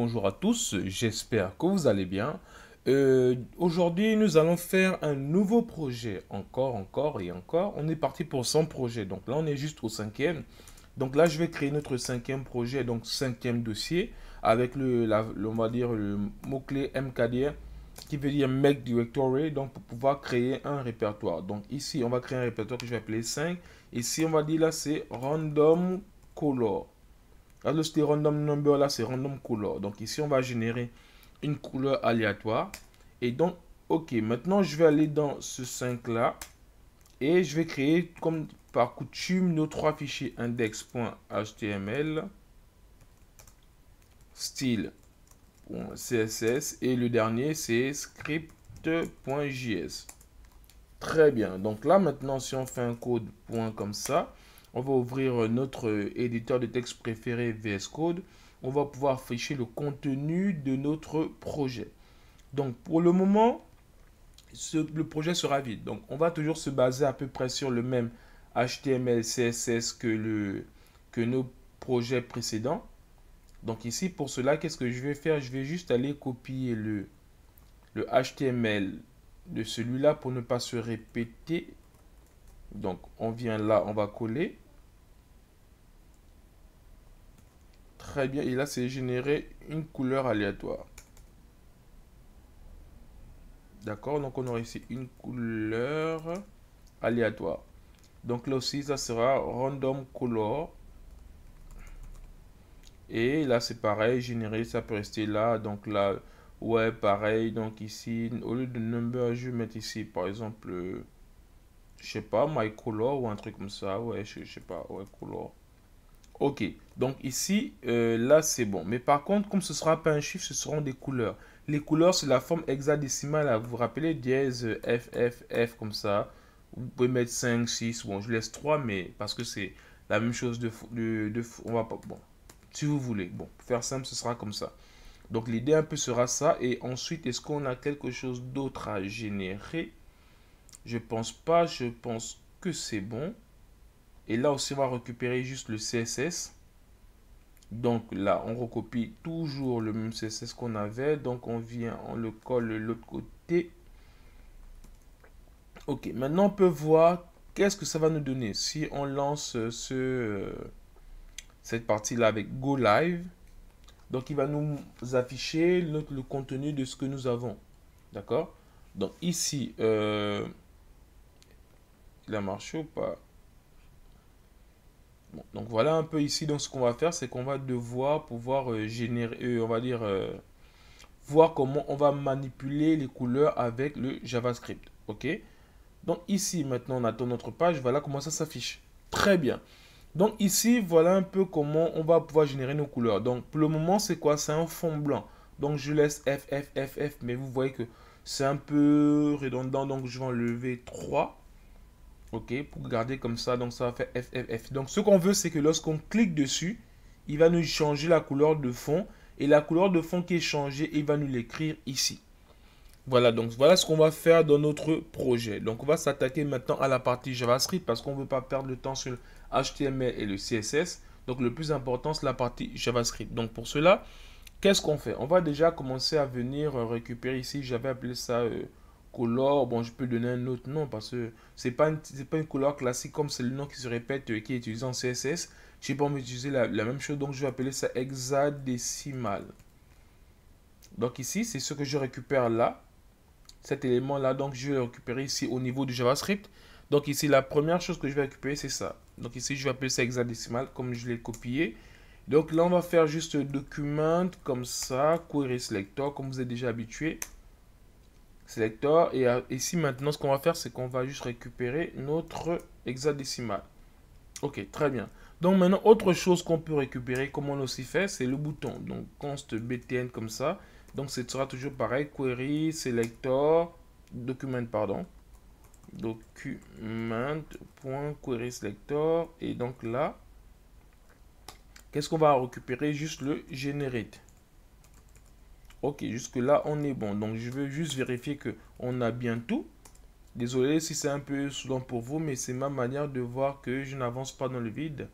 bonjour à tous, j'espère que vous allez bien. Aujourd'hui, nous allons faire un nouveau projet, encore et encore. On est parti pour 100 projets, donc là on est juste au cinquième. Donc là je vais créer notre cinquième projet, donc cinquième dossier, avec on va dire le mot-clé MKDR, qui veut dire Make Directory, donc pour pouvoir créer un répertoire. Donc ici on va créer un répertoire que je vais appeler 5. Ici on va dire là c'est Random Color. Là, le style random number, là, c'est random color. Donc ici, on va générer une couleur aléatoire. Et donc, ok, maintenant, je vais aller dans ce 5 là. Et je vais créer, comme par coutume, nos trois fichiers index.html, style.css. Et le dernier, c'est script.js. Très bien. Donc là, maintenant, si on fait un code point comme ça, on va ouvrir notre éditeur de texte préféré VS Code. On va pouvoir afficher le contenu de notre projet. Donc pour le moment, le projet sera vide. Donc on va toujours se baser à peu près sur le même HTML, CSS que nos projets précédents. Donc ici, pour cela, qu'est-ce que je vais faire? Je vais juste aller copier le HTML de celui-là pour ne pas se répéter. Donc on vient là, on va coller. Très bien, et là c'est générer une couleur aléatoire. D'accord, donc on aura ici une couleur aléatoire. Donc là aussi ça sera random color. Et là c'est pareil, générer, ça peut rester là. Donc là, ouais, pareil. Donc ici, au lieu de number, je vais mettre ici par exemple, je sais pas, my color ou un truc comme ça. Ouais, je sais pas, ouais, color. Ok, donc ici, là c'est bon. Mais par contre, comme ce sera pas un chiffre, ce seront des couleurs. Les couleurs, c'est la forme hexadécimale. Là. Vous vous rappelez, dièse, F, F, F, comme ça. Vous pouvez mettre 5, 6. Bon, je laisse 3, mais parce que c'est la même chose on va pas, bon, si vous voulez. Bon, pour faire simple, ce sera comme ça. Donc l'idée un peu sera ça. Et ensuite, est-ce qu'on a quelque chose d'autre à générer? Je pense pas, je pense que c'est bon. Et là aussi, on va récupérer juste le CSS. Donc là, on recopie toujours le même CSS qu'on avait. Donc on vient, on le colle de l'autre côté. Ok, maintenant on peut voir qu'est-ce que ça va nous donner si on lance cette partie-là avec Go Live. Donc il va nous afficher le contenu de ce que nous avons. D'accord? Donc ici, il a marché ou pas? Bon, donc voilà un peu ici. Donc ce qu'on va faire, c'est qu'on va devoir pouvoir générer, on va dire, voir comment on va manipuler les couleurs avec le JavaScript. Ok? Donc ici, maintenant, on attend notre page. Voilà comment ça s'affiche. Très bien. Donc ici, voilà un peu comment on va pouvoir générer nos couleurs. Donc pour le moment, c'est quoi? C'est un fond blanc. Donc je laisse F, F, F, F. Mais vous voyez que c'est un peu redondant. Donc je vais enlever 3. Ok, pour garder comme ça, donc ça va faire FFF. Donc ce qu'on veut, c'est que lorsqu'on clique dessus, il va nous changer la couleur de fond. Et la couleur de fond qui est changée, il va nous l'écrire ici. Voilà, donc voilà ce qu'on va faire dans notre projet. Donc on va s'attaquer maintenant à la partie JavaScript parce qu'on ne veut pas perdre le temps sur le HTML et le CSS. Donc le plus important, c'est la partie JavaScript. Donc pour cela, qu'est-ce qu'on fait? On va déjà commencer à venir récupérer ici. J'avais appelé ça color. Bon, je peux donner un autre nom parce que c'est pas une couleur classique comme c'est le nom qui se répète, qui est utilisé en CSS. Je n'ai pas envie d'utiliser la même chose, donc je vais appeler ça hexadécimal. Donc ici, c'est ce que je récupère là. Cet élément-là, donc je vais le récupérer ici au niveau du JavaScript. Donc ici, la première chose que je vais récupérer, c'est ça. Donc ici, je vais appeler ça hexadécimal comme je l'ai copié. Donc là, on va faire juste document comme ça, query selector, comme vous êtes déjà habitué. Selector. Et ici, maintenant, ce qu'on va faire, c'est qu'on va juste récupérer notre hexadécimal. Ok, très bien. Donc maintenant, autre chose qu'on peut récupérer, comme on aussi fait, c'est le bouton. Donc const btn comme ça. Donc ce sera toujours pareil, query selector, document, pardon. Document.query selector. Et donc là, qu'est-ce qu'on va récupérer? Juste le generate. Ok, jusque là, on est bon. Donc je veux juste vérifier que on a bien tout. Désolé si c'est un peu souvent pour vous, mais c'est ma manière de voir que je n'avance pas dans le vide.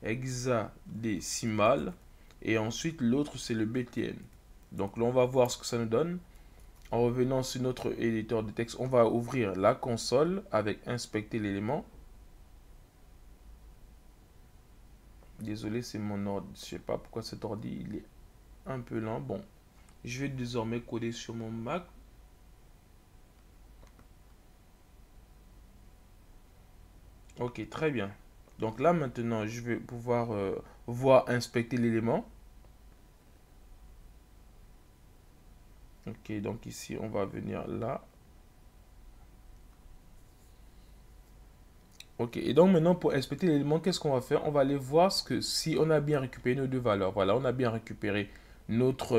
Hexadécimal. Et ensuite, l'autre, c'est le BTN. Donc là, on va voir ce que ça nous donne. En revenant sur notre éditeur de texte, on va ouvrir la console avec inspecter l'élément. Désolé, c'est mon ordi. Je sais pas pourquoi cet ordi il est un peu lent. Bon, je vais désormais coder sur mon Mac. Ok, très bien. Donc là maintenant, je vais pouvoir voir inspecter l'élément. Ok, donc ici, on va venir là. Ok, et donc maintenant pour inspecter l'élément, qu'est-ce qu'on va faire? On va aller voir ce que si on a bien récupéré nos deux valeurs. Voilà, on a bien récupéré notre,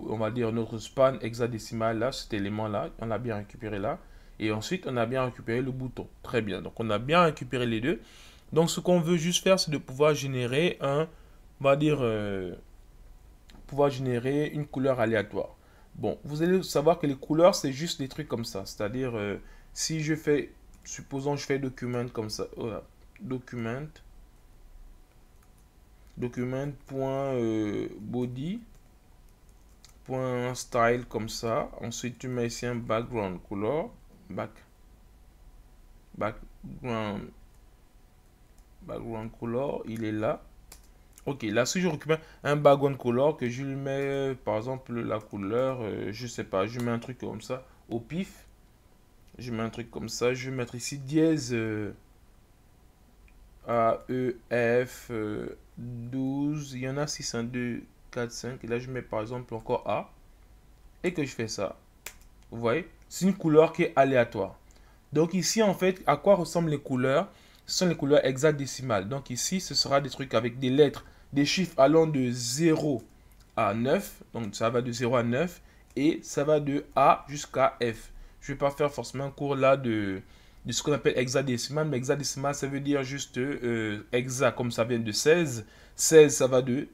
on va dire notre span hexadécimal là, cet élément là, on l'a bien récupéré là. Et ensuite, on a bien récupéré le bouton. Très bien, donc on a bien récupéré les deux. Donc ce qu'on veut juste faire, c'est de pouvoir générer un, on va dire, pouvoir générer une couleur aléatoire. Bon, vous allez savoir que les couleurs, c'est juste des trucs comme ça. C'est-à-dire, si je fais, supposons je fais document comme ça. Voilà. Document. Document.body. .style comme ça. Ensuite, tu mets ici un background color. Background color, il est là. Ok, là, si je récupère un background color, que je lui mets, par exemple, la couleur, je sais pas, je mets un truc comme ça, au pif. Je mets un truc comme ça, je vais mettre ici dièse A, E, F, 12. Il y en a 6, 1, 2, 4, 5. Et là, je mets par exemple encore A. Et que je fais ça. Vous voyez, c'est une couleur qui est aléatoire. Donc ici, en fait, à quoi ressemblent les couleurs? Ce sont les couleurs hexadécimales. Donc ici, ce sera des trucs avec des lettres, des chiffres allant de 0 à 9. Donc ça va de 0 à 9. Et ça va de A jusqu'à F. Je ne vais pas faire forcément un cours là de ce qu'on appelle hexadécimal. Mais hexadécimal, ça veut dire juste hexa, comme ça vient de 16. 16, ça va de...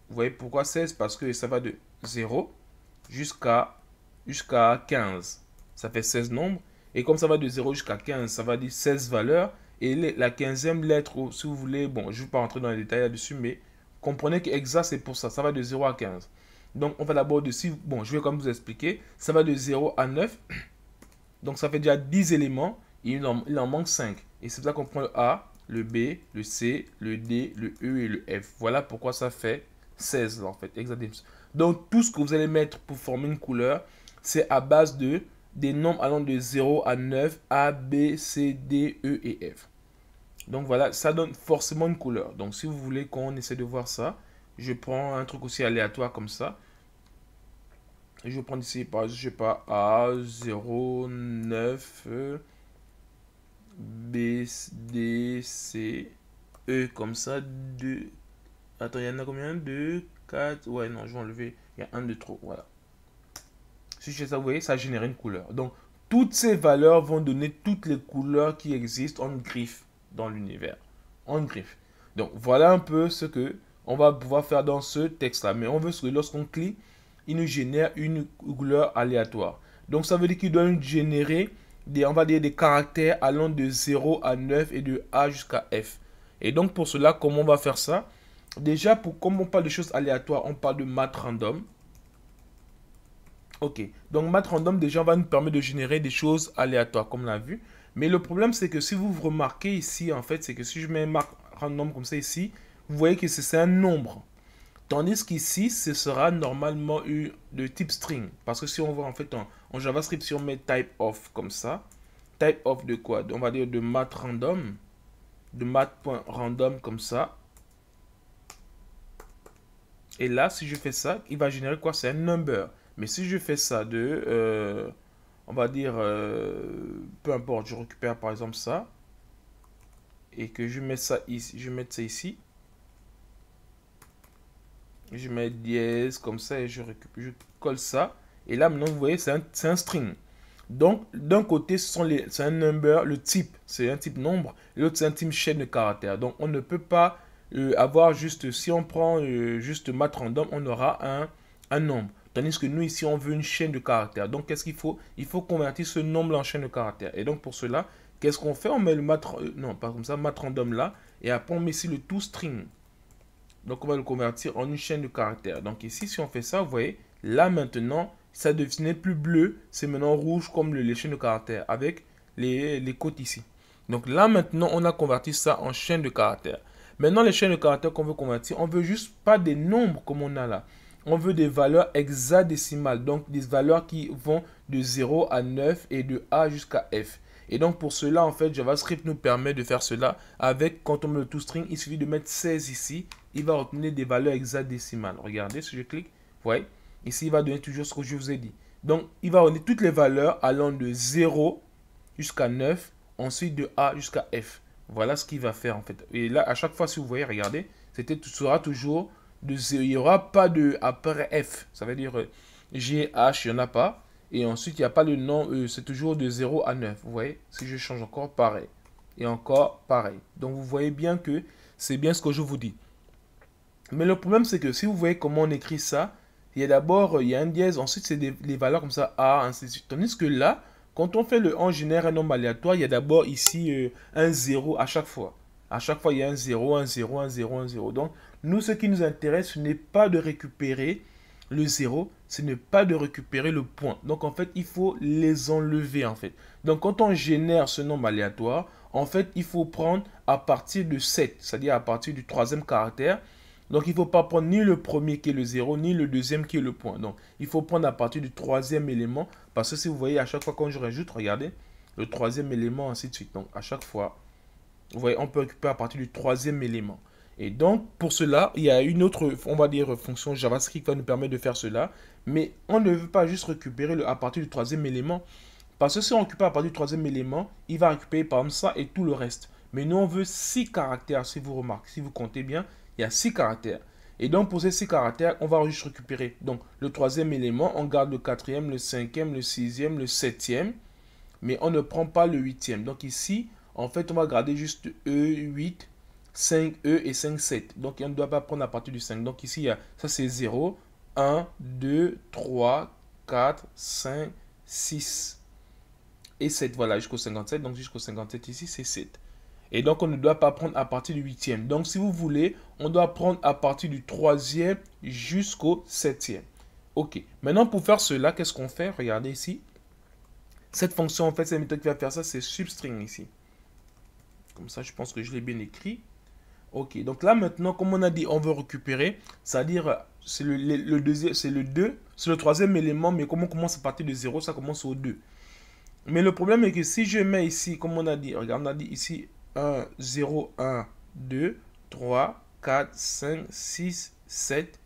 Vous voyez pourquoi 16? Parce que ça va de 0 jusqu'à 15. Ça fait 16 nombres. Et comme ça va de 0 jusqu'à 15, ça va dire 16 valeurs. Et la 15e lettre, si vous voulez, bon, je ne vais pas rentrer dans les détails là-dessus, mais comprenez que hexa, c'est pour ça. Ça va de 0 à 15. Donc, on va d'abord dessus. Bon, je vais comme vous expliquer. Ça va de 0 à 9. Donc, ça fait déjà 10 éléments. Et il en manque 5. Et c'est pour ça qu'on prend le A, le B, le C, le D, le E et le F. Voilà pourquoi ça fait 16 en fait. Exactement. Donc, tout ce que vous allez mettre pour former une couleur, c'est à base de des nombres allant de 0 à 9, A, B, C, D, E et F. Donc voilà, ça donne forcément une couleur. Donc si vous voulez qu'on essaie de voir ça, je prends un truc aussi aléatoire comme ça. Et je vais prendre ici, par exemple, je sais pas, A, 0, 9, B, D, C, E, comme ça. 2. Attends, il y en a combien? 2, 4. Ouais, non, je vais enlever. Il y a un de trop. Voilà. Si je fais ça, vous voyez, ça génère une couleur. Donc, toutes ces valeurs vont donner toutes les couleurs qui existent en griffe dans l'univers. En griffe. Donc, voilà un peu ce que on va pouvoir faire dans ce texte-là. Mais on veut que lorsqu'on clique, il nous génère une couleur aléatoire. Donc, ça veut dire qu'il doit nous générer des, on va dire, des caractères allant de 0 à 9 et de A jusqu'à F. Et donc, pour cela, comment on va faire ça? Déjà, comme on parle de choses aléatoires, on parle de math random. Ok, donc math random déjà va nous permettre de générer des choses aléatoires comme on l'a vu. Mais le problème c'est que si vous remarquez ici en fait, c'est que si je mets math random comme ça ici, vous voyez que c'est un nombre. Tandis qu'ici, ce sera normalement de type string. Parce que si on voit en fait en JavaScript, si on met type of comme ça, type of de quoi? On va dire de math random, de math.random comme ça. Et là, si je fais ça, il va générer quoi? C'est un number. Mais si je fais ça de, on va dire, peu importe, je récupère par exemple ça. Et que je mets ça ici, je mets ça ici. Je mets dièse comme ça et je récupère, je colle ça. Et là, maintenant, vous voyez, c'est un string. Donc, d'un côté, c'est un number, le type, c'est un type nombre. L'autre, c'est un type chaîne de caractères. Donc, on ne peut pas avoir juste, si on prend juste math random, on aura un nombre. Tandis que nous, ici, on veut une chaîne de caractères. Donc, qu'est-ce qu'il faut? Il faut convertir ce nombre en chaîne de caractères. Et donc, pour cela, qu'est-ce qu'on fait? On met le math, non, pas comme ça, math random là. Et après, on met ici le toString. Donc, on va le convertir en une chaîne de caractères. Donc, ici, si on fait ça, vous voyez, Là maintenant, ça n'est plus bleu, c'est maintenant rouge comme les chaînes de caractères avec les côtes ici. Donc là maintenant, on a converti ça en chaîne de caractères. Maintenant, les chaînes de caractères qu'on veut convertir, on veut juste pas des nombres comme on a là. On veut des valeurs hexadécimales, donc des valeurs qui vont de 0 à 9 et de A jusqu'à F. Et donc pour cela, en fait, JavaScript nous permet de faire cela avec, quand on met le toString, il suffit de mettre 16 ici. Il va retenir des valeurs hexadécimales. Regardez, si je clique, vous voyez, ici, il va donner toujours ce que je vous ai dit. Donc, il va donner toutes les valeurs allant de 0 jusqu'à 9, ensuite de A jusqu'à F. Voilà ce qu'il va faire en fait. Et là, à chaque fois, si vous voyez, regardez, sera toujours de 0. Il n'y aura pas de après F. Ça veut dire G, H, il n'y en a pas. Et ensuite, il n'y a pas le nom, c'est toujours de 0 à 9. Vous voyez, si je change encore, pareil. Et encore, pareil. Donc, vous voyez bien que c'est bien ce que je vous dis. Mais le problème, c'est que si vous voyez comment on écrit ça, il y a d'abord, il y a un dièse, ensuite, c'est les valeurs comme ça, A, ainsi de suite. Tandis que là, quand on fait on génère un nombre aléatoire, il y a d'abord ici un 0 à chaque fois. À chaque fois, il y a un 0, un 0, un 0, un 0. Donc, nous, ce qui nous intéresse, ce n'est pas de récupérer le 0, ce n'est pas de récupérer le point. Donc, en fait, il faut les enlever, en fait. Donc, quand on génère ce nombre aléatoire, en fait, il faut prendre à partir de 7, c'est-à-dire à partir du troisième caractère. Donc, il ne faut pas prendre ni le premier qui est le 0, ni le deuxième qui est le point. Donc, il faut prendre à partir du troisième élément. Parce que si vous voyez, à chaque fois quand je rajoute, regardez, le troisième élément, ainsi de suite. Donc, à chaque fois, vous voyez, on peut récupérer à partir du troisième élément. Et donc, pour cela, il y a une autre, on va dire, fonction JavaScript qui va nous permettre de faire cela. Mais on ne veut pas juste récupérer à partir du troisième élément. Parce que si on récupère à partir du troisième élément, il va récupérer par exemple ça et tout le reste. Mais nous, on veut 6 caractères, si vous remarquez, si vous comptez bien, il y a 6 caractères. Et donc, pour ces 6 caractères, on va juste récupérer. Donc, le troisième élément, on garde le quatrième, le cinquième, le sixième, le septième. Mais on ne prend pas le huitième. Donc, ici, en fait, on va garder juste E8, 5E et 5, 7. Donc, on ne doit pas prendre à partir du 5. Donc, ici, ça c'est 0, 1, 2, 3, 4, 5, 6 et 7. Voilà, jusqu'au 57. Donc, jusqu'au 57 ici, c'est 7. Et donc, on ne doit pas prendre à partir du huitième. Donc, si vous voulez, on doit prendre à partir du troisième jusqu'au septième. OK. Maintenant, pour faire cela, qu'est-ce qu'on fait? Regardez ici. Cette fonction, en fait, cette méthode qui va faire ça, c'est substring ici. Comme ça, je pense que je l'ai bien écrit. OK. Donc là, maintenant, comme on a dit, on veut récupérer. C'est-à-dire, c'est le deuxième, c'est le 2. C'est le troisième élément, mais comme on commence à partir de 0, ça commence au 2. Mais le problème est que si je mets ici, comme on a dit, regarde, on a dit ici 1, 0, 1, 2, 3, 4, 5, 6, 7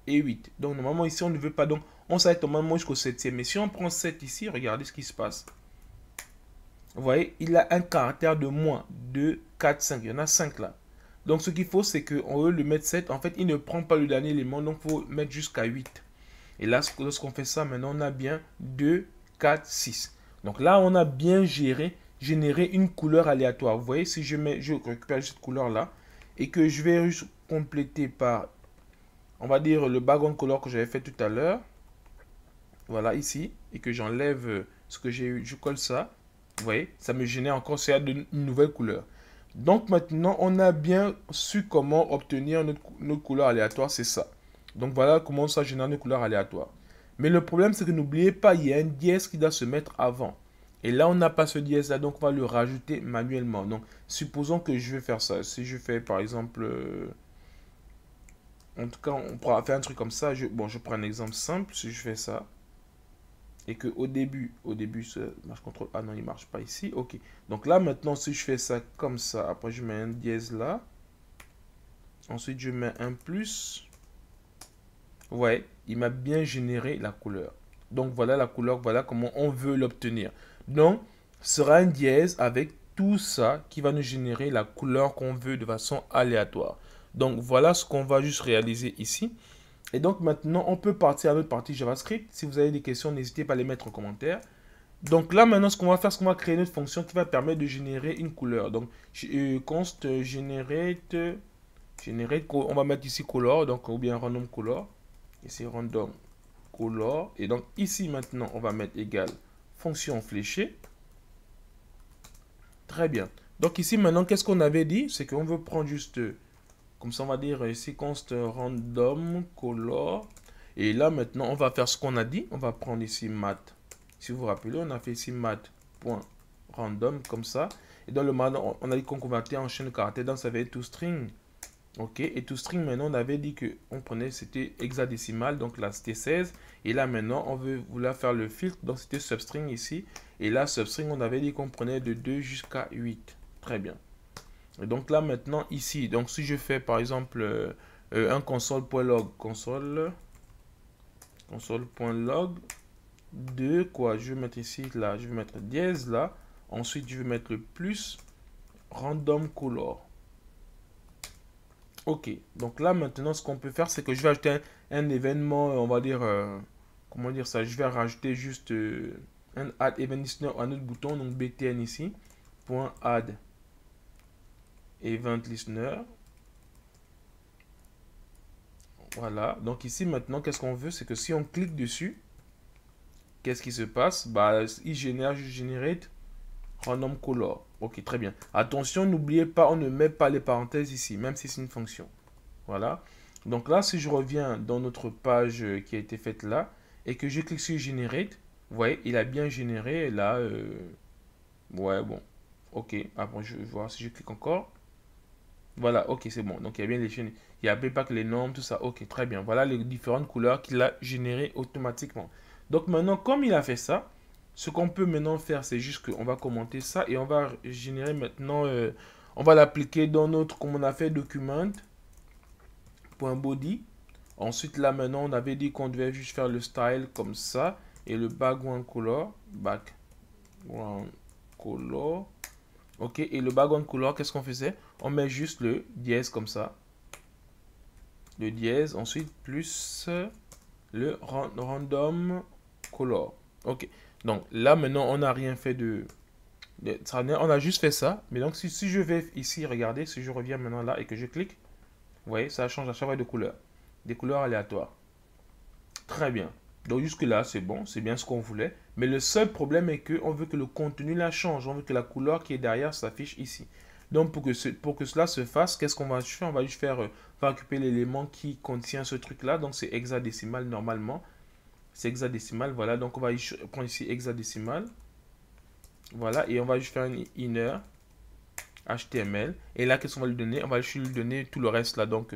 et 8. Donc normalement ici on ne veut pas, donc on s'arrête normalement jusqu'au 7e. Mais si on prend 7 ici, regardez ce qui se passe. Vous voyez, il a un caractère de moins, 2, 4, 5. Il y en a 5 là. Donc ce qu'il faut, c'est qu'on veut le mettre 7. En fait, il ne prend pas le dernier élément, donc il faut mettre jusqu'à 8. Et là, lorsqu'on fait ça, maintenant on a bien 2, 4, 6. Donc là, on a bien généré une couleur aléatoire. Vous voyez, si je récupère cette couleur-là et que je vais compléter par, on va dire, le background color que j'avais fait tout à l'heure. Voilà, ici. Et que j'enlève ce que j'ai eu. Je colle ça. Vous voyez, ça me génère encore une nouvelle couleur. Donc maintenant, on a bien su comment obtenir notre couleur aléatoire. C'est ça. Donc voilà comment ça génère une couleur aléatoire. Mais le problème, c'est que n'oubliez pas, il y a un dièse qui doit se mettre avant. Et là, on n'a pas ce dièse-là, donc on va le rajouter manuellement. Donc, supposons que je vais faire ça. Si je fais, par exemple... en tout cas, on pourra faire un truc comme ça. Bon, je prends un exemple simple. Si je fais ça, et que au début, ça marche contrôle. Ah non, il ne marche pas ici. OK. Donc là, maintenant, si je fais ça comme ça, après, je mets un dièse là. Ensuite, je mets un plus. Ouais, il m'a bien généré la couleur. Donc voilà la couleur, voilà comment on veut l'obtenir. Donc, ce sera un dièse avec tout ça qui va nous générer la couleur qu'on veut de façon aléatoire. Donc voilà ce qu'on va juste réaliser ici. Et donc maintenant, on peut partir à notre partie JavaScript. Si vous avez des questions, n'hésitez pas à les mettre en commentaire. Donc là, maintenant, ce qu'on va faire, c'est qu'on va créer notre fonction qui va permettre de générer une couleur. Donc, const generate, on va mettre ici color, donc ou bien random color. Ici, random color. Et donc, ici, maintenant, on va mettre égal fonction fléchée. Très bien. Donc, ici, maintenant, qu'est-ce qu'on avait dit? C'est qu'on veut prendre juste, comme ça, on va dire ici, const random color. Et là, maintenant, on va faire ce qu'on a dit. On va prendre ici math. Si vous vous rappelez, on a fait ici math.random comme ça. Et dans le math, on a dit qu'on convertait en chaîne de caractères. Donc, ça va être toString. Ok, et toString, maintenant, on avait dit qu'on prenait, c'était hexadécimal. Donc là, c'était 16. Et là, maintenant, on veut vouloir faire le filtre. Donc, c'était substring ici. Et là, substring, on avait dit qu'on prenait de 2 jusqu'à 8. Très bien. Et donc là, maintenant, ici, donc si je fais, par exemple, un console.log, console.log de quoi? Je vais mettre ici, là, je vais mettre dièse, là. Ensuite, je vais mettre le plus random color. Ok, donc là maintenant ce qu'on peut faire c'est que je vais ajouter un événement, on va dire, comment dire ça, je vais rajouter juste un add event listener à notre bouton, donc btn ici, point add event listener. Voilà, donc ici maintenant qu'est-ce qu'on veut, c'est que si on clique dessus, qu'est-ce qui se passe? Bah, il génère, je generate random color. Ok, très bien. Attention, n'oubliez pas, on ne met pas les parenthèses ici, même si c'est une fonction. Voilà. Donc là, si je reviens dans notre page qui a été faite là, et que je clique sur Generate, vous voyez, il a bien généré là. Ouais, bon. Ok. Après, je vais voir si je clique encore. Voilà, ok, c'est bon. Donc il y a bien les chaînes. Il n'y a pas que les normes, tout ça. Ok, très bien. Voilà les différentes couleurs qu'il a générées automatiquement. Donc maintenant, comme il a fait ça, ce qu'on peut maintenant faire, c'est juste qu'on va commenter ça et on va générer maintenant, on va l'appliquer dans notre, comme on a fait, document.body. Ensuite, là maintenant, on avait dit qu'on devait juste faire le style comme ça et le background color. Ok, et le background color, qu'est-ce qu'on faisait? On met juste le dièse comme ça. Le dièse, ensuite plus le random color. Ok, donc là maintenant, on n'a rien fait on a juste fait ça. Mais donc, si je vais ici, regardez, si je reviens maintenant là et que je clique, vous voyez, ça change à chaque fois de couleur. Des couleurs aléatoires. Très bien. Donc jusque là, c'est bon, c'est bien ce qu'on voulait. Mais le seul problème est qu'on veut que le contenu là change. On veut que la couleur qui est derrière s'affiche ici. Donc pour que cela se fasse, qu'est-ce qu'on va faire? On va juste faire, on va occuper l'élément qui contient ce truc là. Donc c'est hexadécimal normalement. C'est hexadécimal, voilà. Donc on va prendre ici hexadécimal. Voilà, et on va juste faire une inner HTML. Et là, qu'est-ce qu'on va lui donner? On va juste lui donner tout le reste là. Donc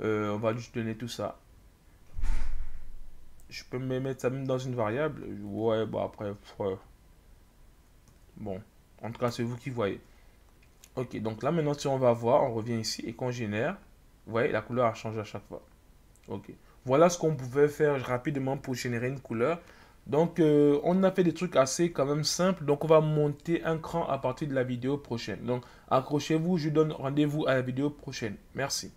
on va juste donner tout ça. Je peux me mettre ça même dans une variable. Ouais, bon après, bon, en tout cas, c'est vous qui voyez. Ok, donc là maintenant, si on va voir, on revient ici et qu'on génère, vous voyez, la couleur a changé à chaque fois. Ok, voilà ce qu'on pouvait faire rapidement pour générer une couleur. Donc, on a fait des trucs assez quand même simples. Donc, on va monter un cran à partir de la vidéo prochaine. Donc, accrochez-vous, je vous donne rendez-vous à la vidéo prochaine. Merci.